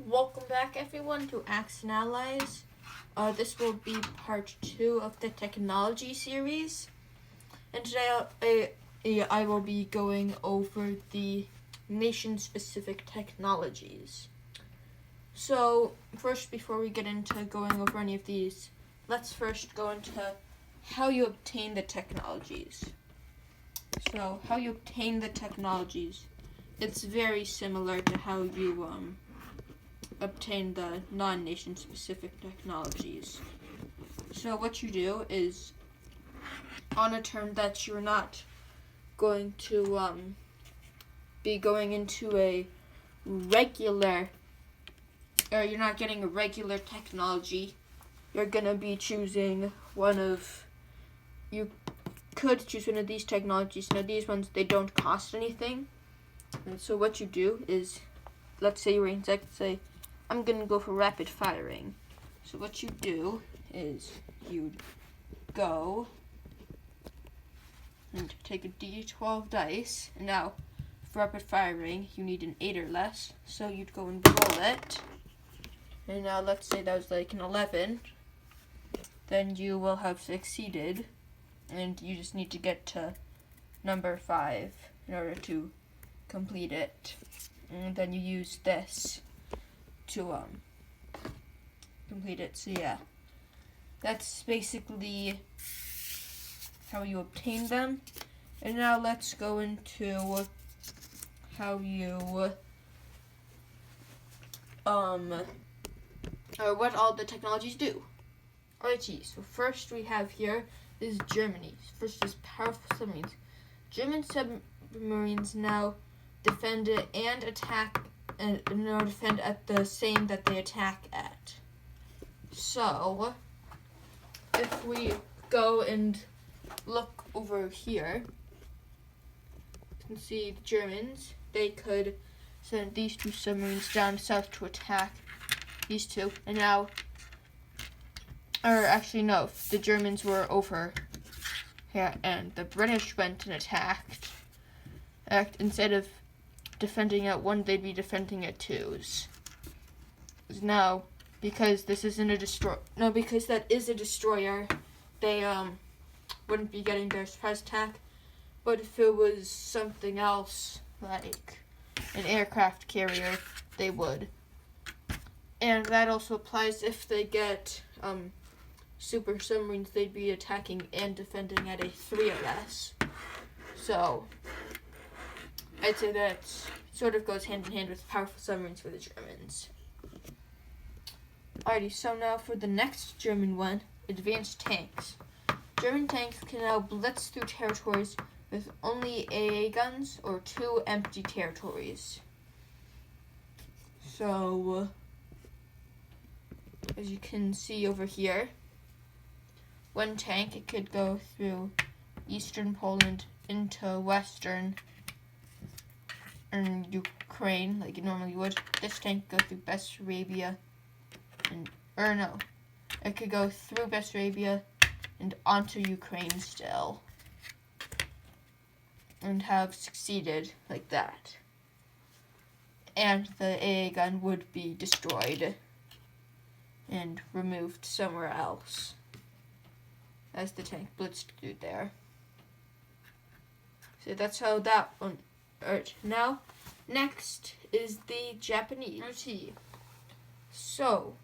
Welcome back, everyone, to Acts and Allies. This will be part 2 of the technology series. And today I will be going over the nation-specific technologies. So, first, before we get into going over any of these, let's first go into how you obtain the technologies. So, how you obtain the technologies, it's very similar to how you obtain the non-nation specific technologies. So what you do is, on a turn that you're not going to be going into a regular, or you're not getting a regular technology, you're gonna be choosing you could choose one of these technologies. Now these ones, they don't cost anything. And so what you do is, let's say you're insect, say, I'm going to go for rapid firing. So what you do is you go and take a d12 dice. And now, for rapid firing, you need an 8 or less. So you'd go and roll it. And now let's say that was like an 11. Then you will have succeeded. And you just need to get to number 5 in order to complete it. And then you use this to complete it. So yeah, that's basically how you obtain them. And now let's go into how you or what all the technologies do. Alrighty, so first we have here is Germany. First is powerful submarines. German submarines now defend and attack and defend at the same that they attack at. So, if we go and look over here, you can see the Germans, they could send these two submarines down south to attack these two. And now, or actually no, the Germans were over here and the British went and attacked. Instead of defending at one, they'd be defending at twos. Now, because this isn't a because that is a destroyer, they wouldn't be getting their surprise attack. But if it was something else, like an aircraft carrier, they would. And that also applies if they get super submarines, they'd be attacking and defending at a 3 or less. So I'd say that sort of goes hand in hand with powerful submarines for the Germans. Alrighty, so now for the next German one, advanced tanks. German tanks can now blitz through territories with only AA guns or 2 empty territories. So, as you can see over here, one tank, it could go through eastern Poland into western Ukraine, like it normally would. This tank could go through Bessarabia, it could go through Bessarabia and onto Ukraine still, and have succeeded like that. And the AA gun would be destroyed and removed somewhere else as the tank blitzed through there. So that's how that one. Alright, now, next is the Japanese. So,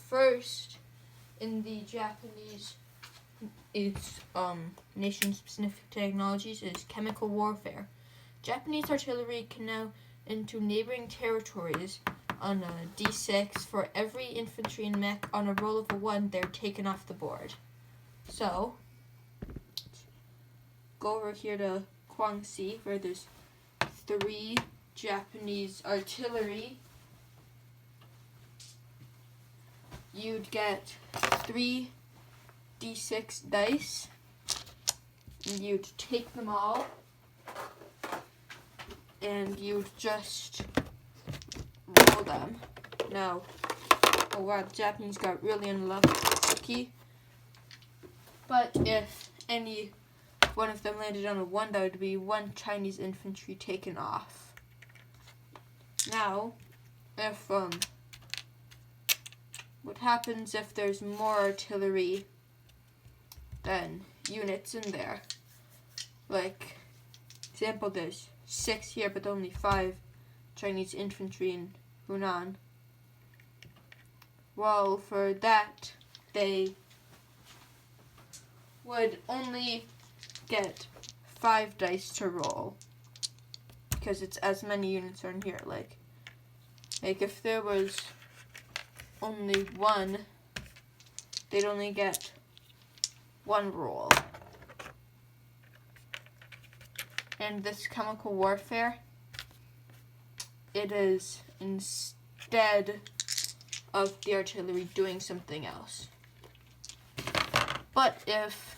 first in the Japanese, its nation-specific technologies is chemical warfare. Japanese artillery can now into neighboring territories on a D6. For every infantry and mech on a roll of a 1, they're taken off the board. So, go over here to Kwangsi, where there's 3 Japanese artillery. You'd get 3 D6 dice, and you'd take them all, and you'd just roll them. Now, oh wow, the Japanese got really unlucky. But if any one of them landed on a 1, that would be 1 Chinese infantry taken off. Now, if what happens if there's more artillery than units in there. Like, example, there's 6 here, but only 5 Chinese infantry in Hunan. Well, for that, they would only get 5 dice to roll, because it's as many units are in here. Like if there was only 1, they'd only get 1 roll. And this chemical warfare, it is instead of the artillery doing something else. But if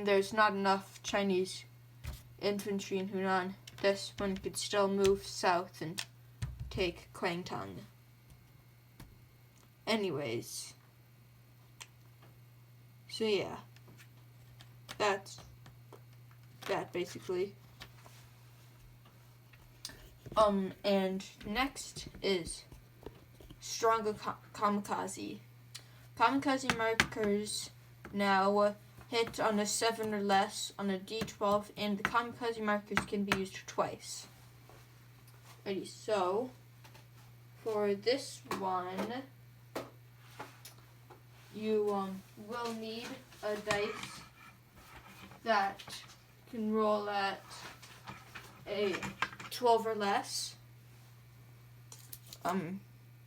there's not enough Chinese infantry in Hunan, this one could still move south and take Kwangtung. Anyways, so yeah, that's that basically. And next is stronger kamikaze. Kamikaze markers now hit on a 7 or less on a D12, and the kamikaze markers can be used twice. Ready, so for this one, you will need a dice that can roll at a 12 or less.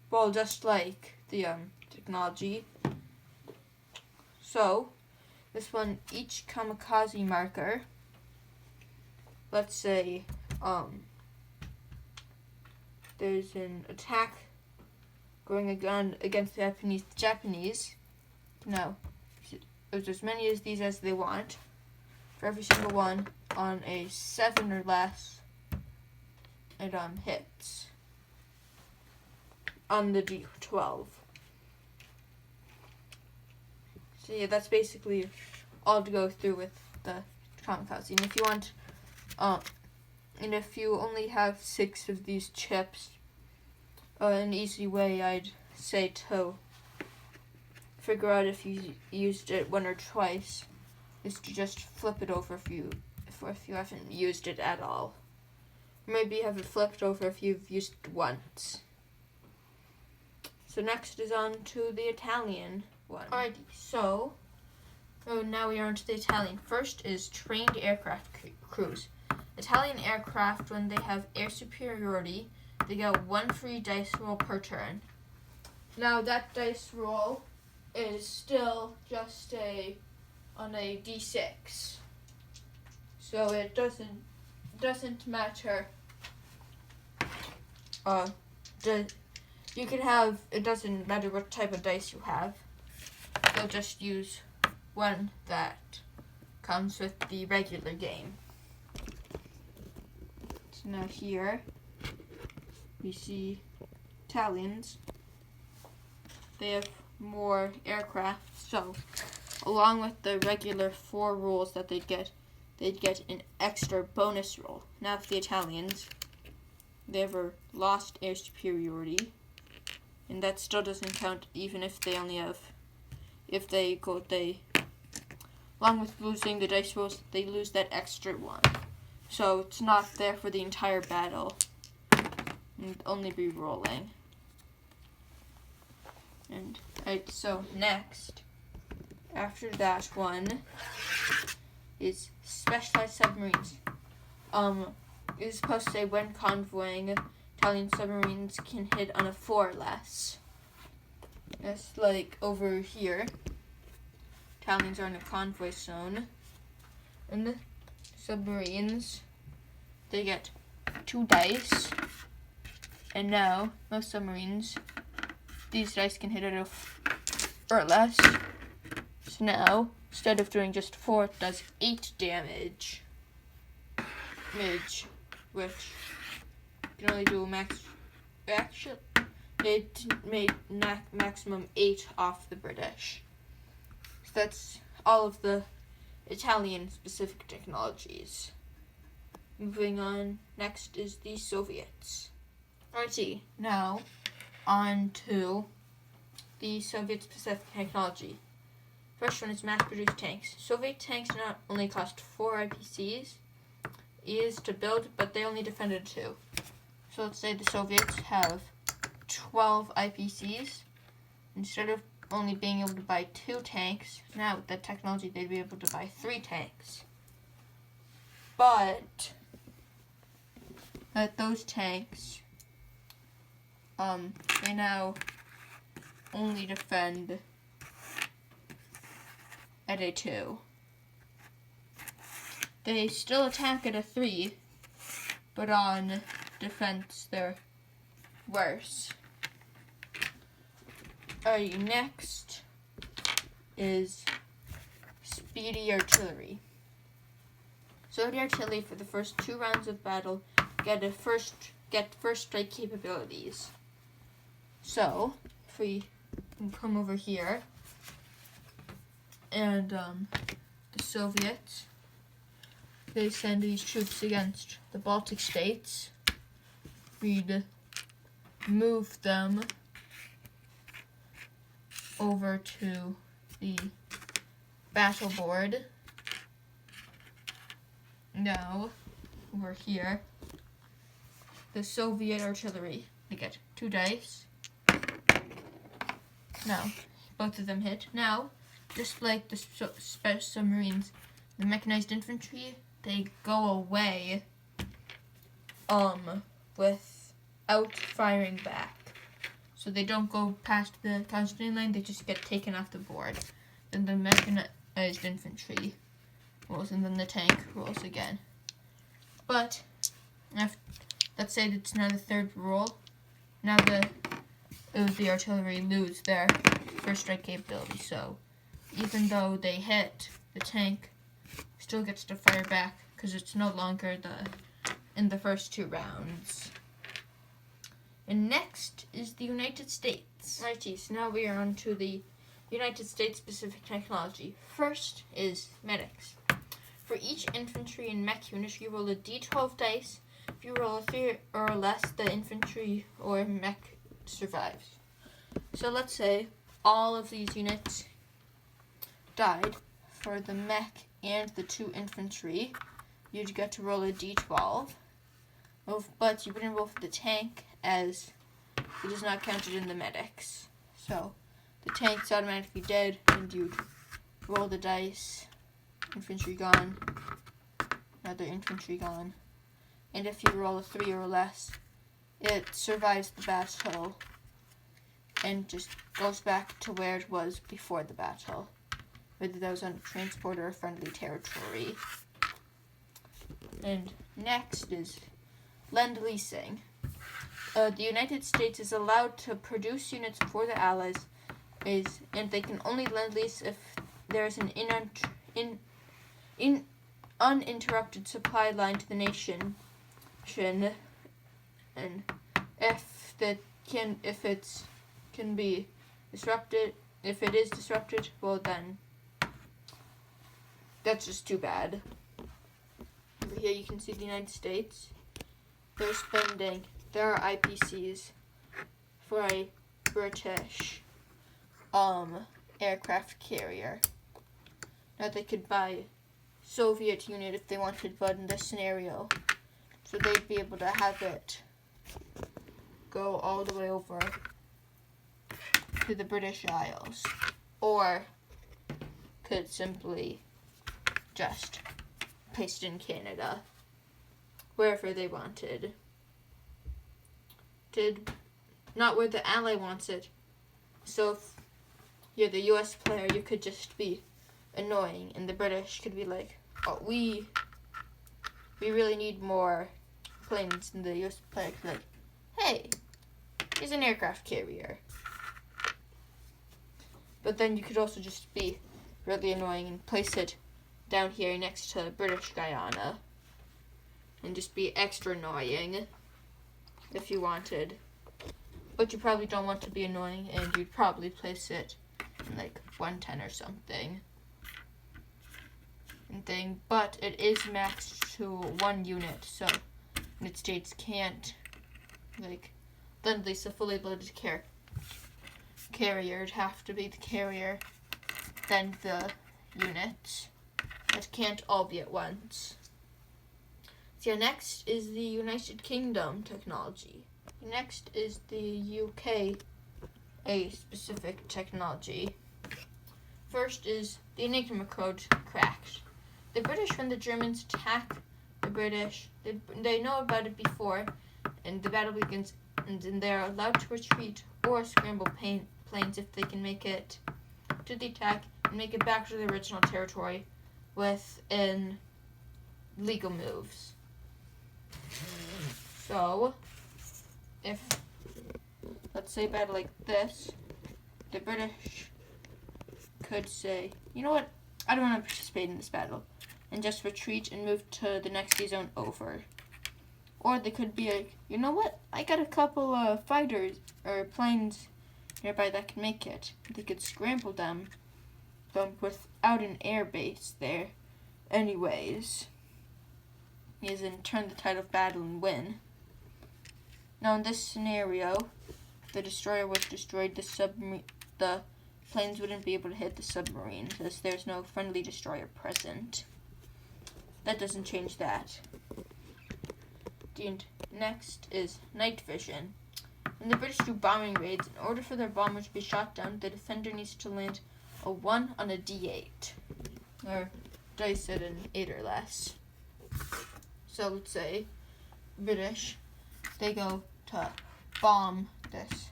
Well, just like the technology. So this one, each kamikaze marker, let's say there's an attack going against the Japanese. Now, there's as many of these as they want. For every single one on a 7 or less, it hits on the D12. So yeah, that's basically all to go through with the kamikaze. And if you want, and if you only have 6 of these chips, an easy way I'd say to figure out if you used it 1 or twice is to just flip it over if you haven't used it at all. Maybe have it flipped over if you've used it once. So next is on to the Italian one. Alrighty, so now we are on to the Italian. First is trained aircraft crews. Italian aircraft, when they have air superiority, they get 1 free dice roll per turn. Now that dice roll is still just on a D6. So it doesn't matter. You can have, it doesn't matter what type of dice you have. You'll just use one that comes with the regular game. So now here we see Italians. They have more aircraft, so along with the regular 4 rolls that they'd get an extra bonus roll. Now for the Italians, they ever lost air superiority, and that still doesn't count even if they only have, along with losing the dice rolls, they lose that extra 1. So it's not there for the entire battle, and only be rolling. And right, so next, after that one, is specialized submarines. It's supposed to say when convoying, Italian submarines can hit on a 4 or less. It's like over here. Italians are in a convoy zone. And the submarines, they get 2 dice. And now, most submarines, these dice can hit at a 4 or less. So now, instead of doing just 4, it does 8 damage. Which can only do a it made maximum 8 off the British. So that's all of the Italian specific technologies. moving on, next is the Soviets. Alrighty, now on to the Soviet-specific technology. First one is mass-produced tanks. Soviet tanks not only cost 4 IPCs is to build, but they only defended 2. So let's say the Soviets have 12 IPCs. Instead of only being able to buy 2 tanks, now with that technology they'd be able to buy 3 tanks. But that those tanks, they now only defend at a 2. They still attack at a 3, but on defense they're worse. Alright, next is speedy artillery. So the artillery for the first 2 rounds of battle get first strike capabilities. So if we can come over here, and the Soviets, they send these troops against the Baltic states. We'd move them over to the battle board. Now, over here, the Soviet artillery, they get 2 dice. Now, both of them hit. Now, just like the special submarines, the mechanized infantry, they go away without firing back. So they don't go past the concentrating line, they just get taken off the board. Then the mechanized infantry rolls, and then the tank rolls again. But let's say it's now the 3rd roll. Now the artillery lose their first strike capability. So even though they hit, the tank still gets to fire back because it's no longer in the first 2 rounds. And next is the United States. Alrighty, so now we are on to the United States specific technology. First is medics. For each infantry and mech unit, you roll a d12 dice. If you roll a 3 or less, the infantry or mech survives. So let's say all of these units died. For the mech and the 2 infantry, you'd get to roll a d12. But you wouldn't roll for the tank, as it is not counted in the medics. So the tank's automatically dead, and you'd roll the dice. Infantry gone, another infantry gone. And if you roll a 3 or less, it survives the battle and just goes back to where it was before the battle, whether that was on a transport or a friendly territory. And next is Lend-Leasing. The United States is allowed to produce units for the Allies, and they can only lend-lease if there's an uninterrupted supply line to the nation, and if it is disrupted, well then that's just too bad. Over here you can see the United States. They're spending their IPCs for a British aircraft carrier. Now they could buy Soviet unit if they wanted, but in this scenario, so they'd be able to have it go all the way over to the British Isles, or could simply just paste in Canada, wherever they wanted. Not where the ally wants it. So if you're the US player, you could just be annoying, and the British could be like, oh, we really need more planes, and the US player could be like, hey, here's an aircraft carrier. But then you could also just be really annoying and place it down here next to British Guyana, and just be extra annoying if you wanted. But you probably don't want to be annoying, and you'd probably place it in like 110 or something. and thing, but it is maxed to 1 unit, so United States can't, like, lend least a fully loaded carrier. It'd have to be the carrier, then the units. It can't all be at once. So yeah, next is the United Kingdom technology. Next is the UK, a specific technology. First is the Enigma code cracked. The British, when the Germans attack the British, they know about it before, and the battle begins, and then they're allowed to retreat or scramble planes if they can make it to the attack and make it back to the original territory within legal moves. So, if, let's say, a battle like this, the British could say, you know what, I don't want to participate in this battle, and just retreat and move to the next sea zone over. Or they could be like, you know what, I got a couple of fighters or planes nearby that can make it. They could scramble them, but without an air base there anyways. Is in turn the tide of battle and win. Now in this scenario, if the destroyer was destroyed, the planes wouldn't be able to hit the submarine because there's no friendly destroyer present. That doesn't change that. And next is night vision. When the British do bombing raids, in order for their bomber to be shot down, the defender needs to land a 1 on a D8. Or dice at an 8 or less. So let's say British, they go to bomb this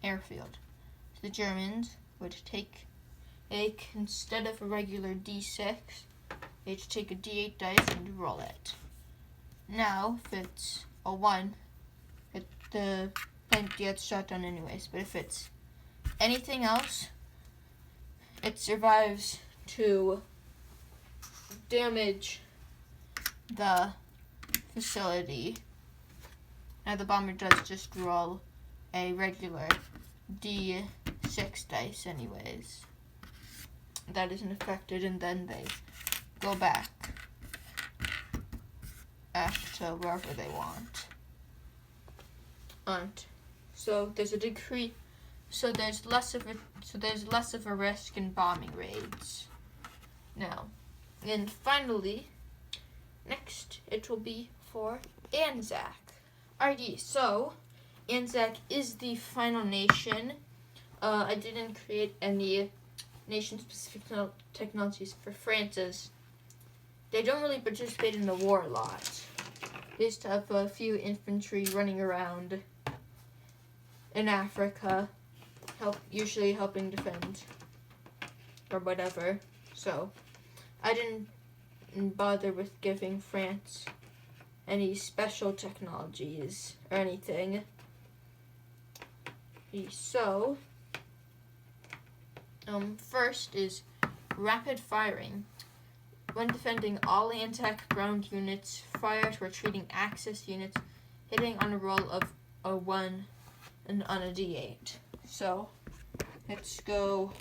airfield. So the Germans would take, instead of a regular D6, they'd take a D8 dice and roll it. Now, if it's a 1, the plane gets shot down anyways. But if it's anything else, it survives to damage the facility. Now the bomber does just roll a regular D6 dice anyways. That isn't affected, and then they go back to wherever they want. And so there's a decrease. So there's less of a risk in bombing raids. Now, and finally, next it will be for ANZAC. Alrighty, so ANZAC is the final nation. I didn't create any nation-specific technologies for France's. They don't really participate in the war a lot. They just have a few infantry running around in Africa, usually helping defend or whatever. So I didn't bother with giving France any special technologies or anything. So, first is rapid firing. When defending, all ANZAC ground units fire to retreating Axis units, hitting on a roll of a 1 and on a D8. So, let's go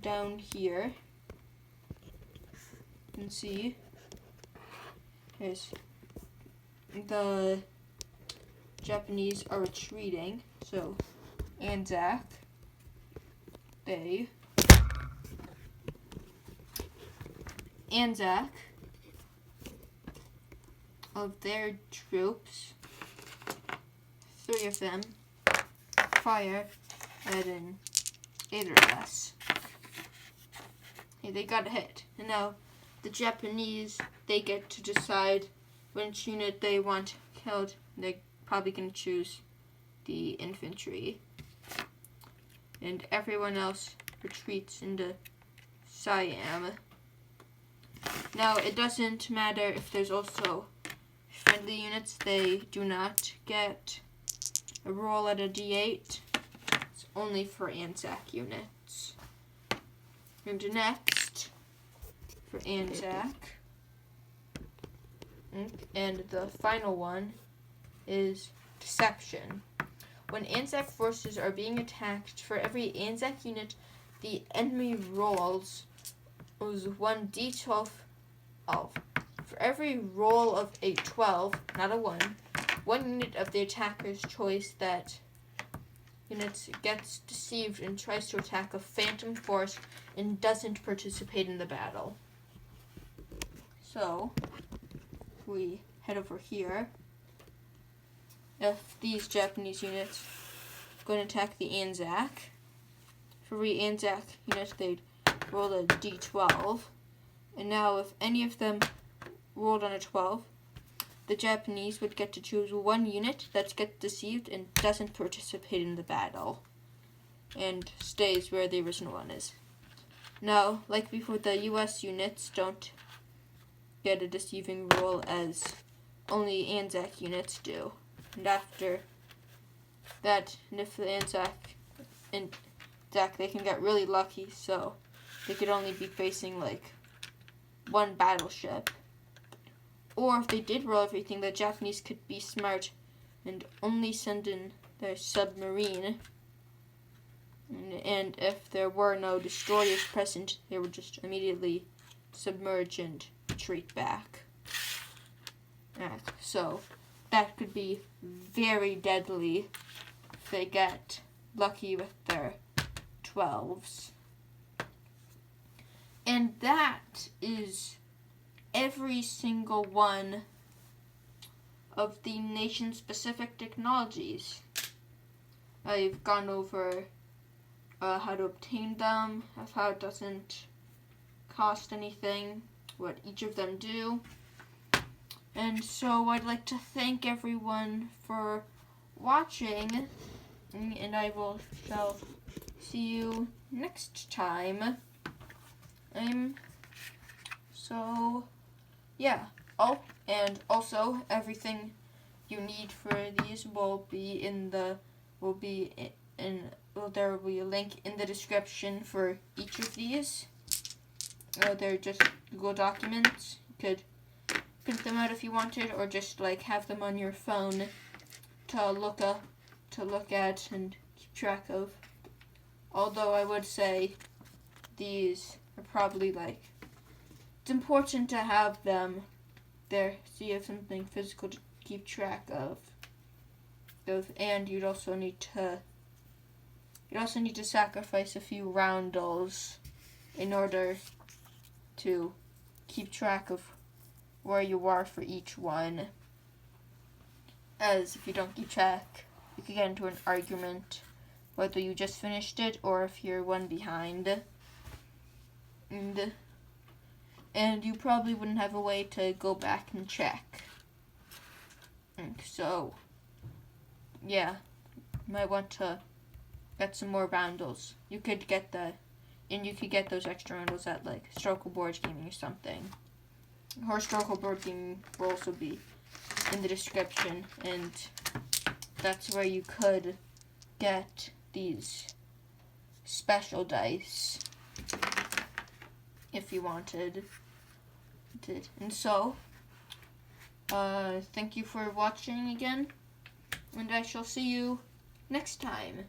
down here and see. Here's the Japanese are retreating, so ANZAC, ANZAC of their troops, 3 of them fire at an 8 or less. Hey, they got a hit. And now the Japanese, they get to decide which unit they want killed. They're probably going to choose the infantry. And everyone else retreats into Siam. Now, it doesn't matter if there's also friendly units. They do not get a roll at a D8. It's only for ANZAC units. And next, for ANZAC, and the final one is deception. When ANZAC forces are being attacked, for every ANZAC unit, the enemy rolls 1d12 12. For every roll of a 12, not a 1 unit of the attacker's choice that unit gets deceived and tries to attack a phantom force and doesn't participate in the battle. So, we head over here. If these Japanese units are going to attack the Anzac, for every Anzac unit, they'd roll a d12. And now, if any of them rolled on a 12, the Japanese would get to choose 1 unit that gets deceived and doesn't participate in the battle, and stays where the original one is. Now, like before, the US units don't get a deceiving roll as only Anzac units do. And after that, and if the Anzac, they can get really lucky, so they could only be facing like 1 battleship. Or if they did roll everything, the Japanese could be smart and only send in their submarine. And if there were no destroyers present, they would just immediately submerge and retreat back. So that could be very deadly if they get lucky with their 12s. And that is every single one of the nation-specific technologies. I've gone over how to obtain them, of how it doesn't cost anything, what each of them do. And so I'd like to thank everyone for watching, and I shall see you next time. Yeah. Oh, and also everything you need for these will be there will be a link in the description for each of these. They're just Google documents. You could print them out if you wanted, or just like have them on your phone to look at and keep track of. Although I would say these are probably it's important to have them there so you have something physical to keep track of. And you'd also need to sacrifice a few roundels in order to keep track of where you are for each one. As if you don't keep track, you could get into an argument whether you just finished it or if you're one behind. And you probably wouldn't have a way to go back and check. So, yeah, you might want to get some more roundels. You could get those extra roundels at Historical Board Gaming or something. Or Historical Board Gaming will also be in the description, and that's where you could get these special dice if you wanted. And so, thank you for watching again, and I shall see you next time.